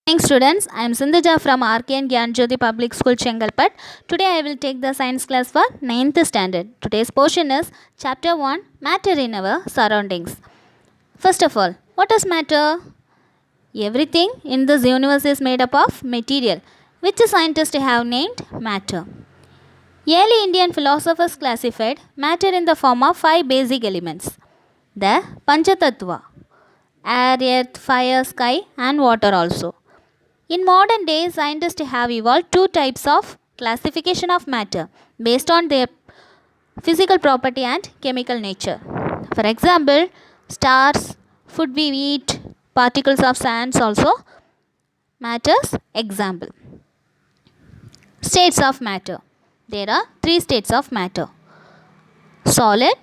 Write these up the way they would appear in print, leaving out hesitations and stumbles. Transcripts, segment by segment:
Morning students, I am Sindhuja from RKN Gyanjyoti Public School Chengalpet. Today I will take the science class for 9th standard. Today's portion is chapter 1 Matter in our surroundings. First of all, what is matter? Everything in this universe is made up of material, which scientists have named matter. Early Indian philosophers classified matter in the form of 5 basic elements: the Panchatattva, air, earth, fire, sky, and water also. In modern days, scientists have evolved two types of classification of matter based on their physical property and chemical nature. For example, stars, food we eat, particles of sands also matters. Example. States of matter. There are three states of matter: solid,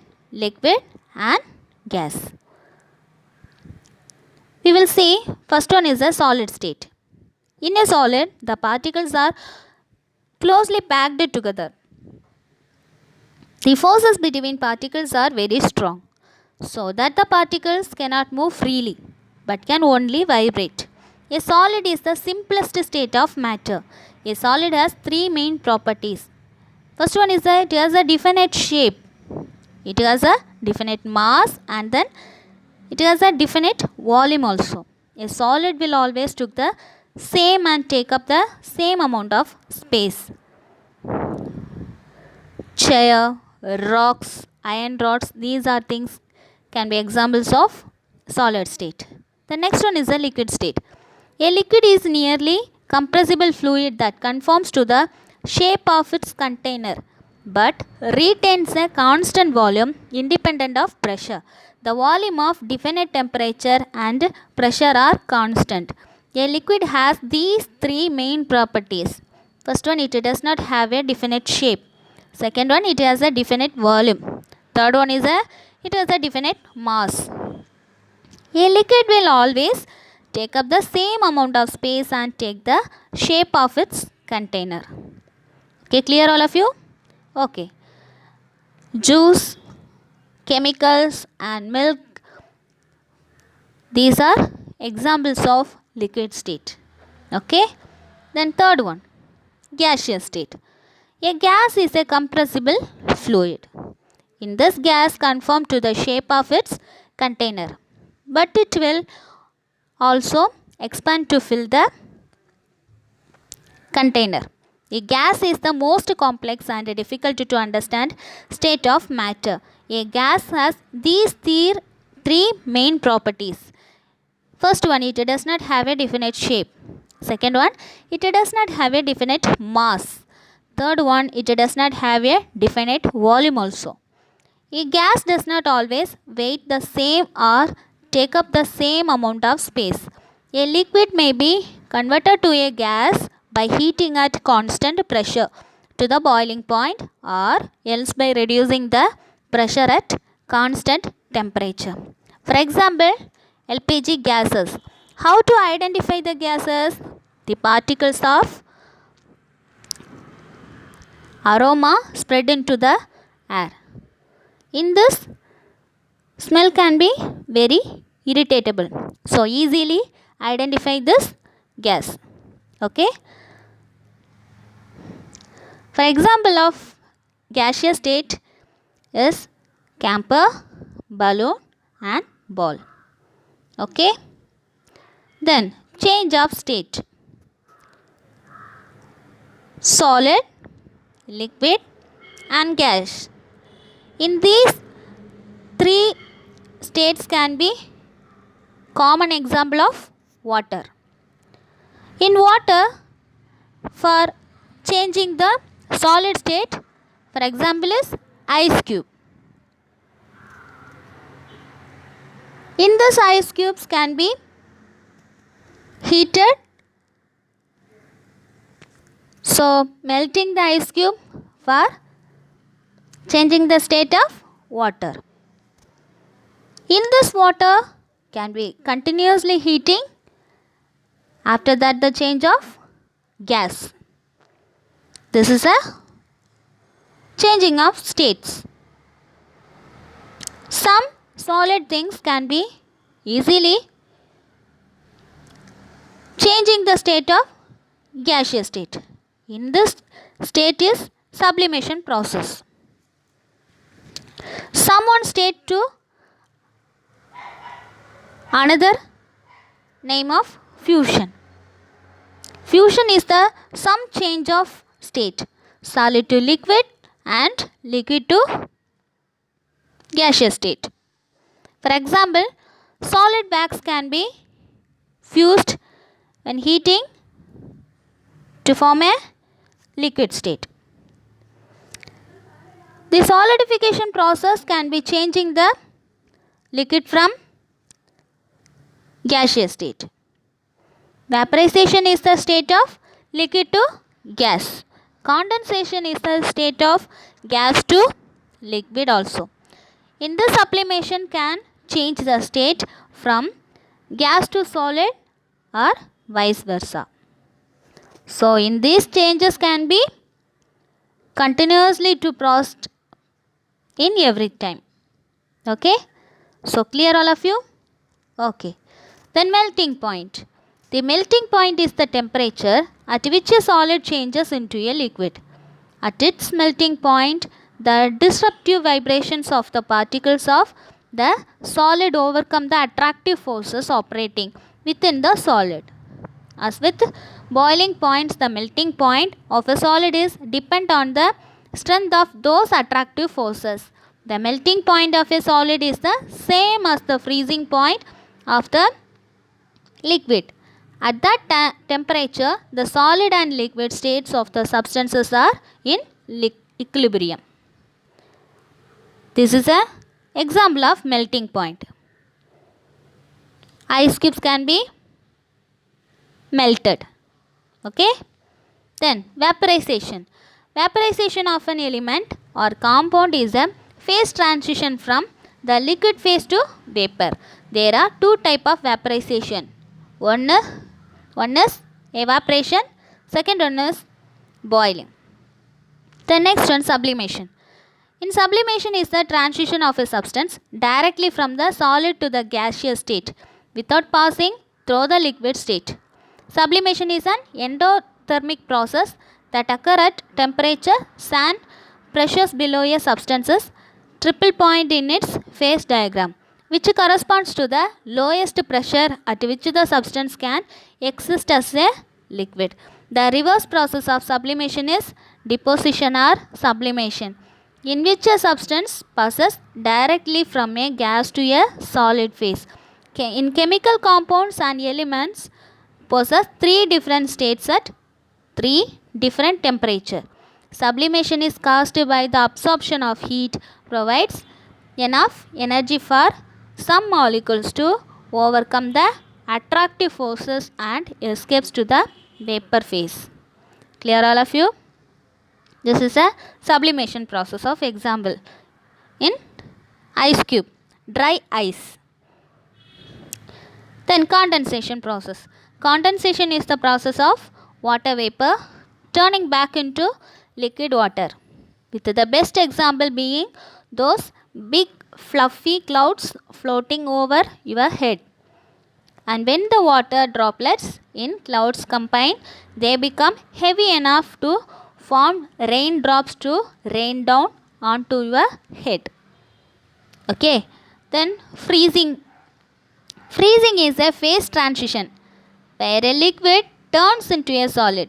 liquid, and gas. We will see first one is a solid state. In a solid, the particles are closely packed together. The forces between particles are very strong, so that the particles cannot move freely but can only vibrate. A solid is the simplest state of matter. A solid has three main properties. First one is that it has a definite shape, it has a definite mass, and then it has a definite volume also. A solid will always take the same and take up the same amount of space. Chair, rocks, iron rods, these are things can be examples of solid state. The next one is a liquid state. A liquid is nearly compressible fluid that conforms to the shape of its container but retains a constant volume independent of pressure. The volume of definite temperature and pressure are constant. A liquid has these three main properties. First one, it does not have a definite shape. Second one, it has a definite volume. Third one is it has a definite mass. A liquid will always take up the same amount of space and take the shape of its container. Okay, clear all of you? Okay. Juice, chemicals, and milk, these are examples of liquid state. Okay. Then third one, gaseous state. A gas is a compressible fluid. In this, gas conform to the shape of its container, but it will also expand to fill the container. A gas is the most complex and difficult to understand state of matter. A gas has these three main properties. First one, it does not have a definite shape. Second one, it does not have a definite mass. Third one, it does not have a definite volume also. A gas does not always weigh the same or take up the same amount of space. A liquid may be converted to a gas by heating at constant pressure to the boiling point, or else by reducing the pressure at constant temperature. For example, LPG gases. How to identify the gases? The particles of aroma spread into the air. In this, smell can be very irritable. So easily identify this gas. Okay. For example of gaseous state is camphor, balloon, and ball. Okay. Then change of state. Solid, liquid, and gas. In these three states can be common example of water. In water, for changing the solid state, for example is ice cube. In this, ice cubes can be heated. So melting the ice cube for changing the state of water. In this, water can be continuously heating. After that, the change of gas. This is a changing of states. Some solid things can be easily changing the state of gaseous state. In this state is sublimation process. Sum one state to another name of fusion. Fusion is the some change of state, solid to liquid and liquid to gaseous state. For example, solid wax can be fused when heating to form a liquid state. The solidification process can be changing the liquid from gaseous state. Vaporization is the state of liquid to gas. Condensation is the state of gas to liquid also. In this sublimation can change the state from gas to solid or vice versa. So in these changes can be continuously to processed in every time. Okay. So clear all of you? Okay. Then melting point. The melting point is the temperature at which a solid changes into a liquid. At its melting point, the disruptive vibrations of the particles of the solid overcome the attractive forces operating within the solid. As with boiling points, the melting point of a solid is dependent on the strength of those attractive forces. The melting point of a solid is the same as the freezing point of the liquid. At that temperature, the solid and liquid states of the substances are in equilibrium. This is an example of melting point. Ice cubes can be melted. Okay. Then vaporization. Vaporization of an element or compound is a phase transition from the liquid phase to vapor. There are two types of vaporization. One is evaporation, second one is boiling. The next one, sublimation. In sublimation is the transition of a substance directly from the solid to the gaseous state without passing through the liquid state. Sublimation is an endothermic process that occurs at temperature and pressures below a substance's triple point in its phase diagram, which corresponds to the lowest pressure at which the substance can exist as a liquid. The reverse process of sublimation is deposition or sublimation, in which a substance passes directly from a gas to a solid phase. In chemical compounds and elements possess three different states at three different temperatures. Sublimation is caused by the absorption of heat, provides enough energy for some molecules to overcome the attractive forces and escapes to the vapor phase. Clear all of you? This is a sublimation process of example in ice cube, dry ice. Then condensation process. Condensation is the process of water vapor turning back into liquid water, with the best example being those big fluffy clouds floating over your head. And when the water droplets in clouds combine, they become heavy enough to form raindrops to rain down onto your head. Okay. Then freezing. Freezing is a phase transition where a liquid turns into a solid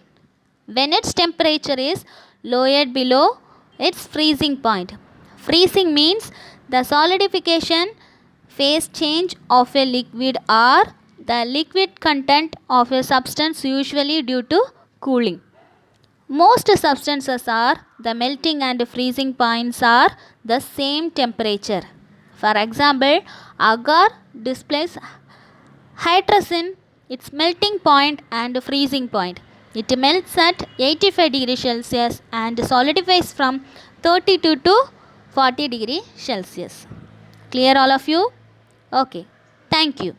when its temperature is lowered below its freezing point. Freezing means the solidification phase change of a liquid or the liquid content of a substance, usually due to cooling. Most substances are the melting and freezing points are the same temperature. For example, agar displays hydrogen its melting point and freezing point. It melts at 85 degrees Celsius and solidifies from 32 to 40 degrees Celsius. Clear all of you? Okay. Thank you.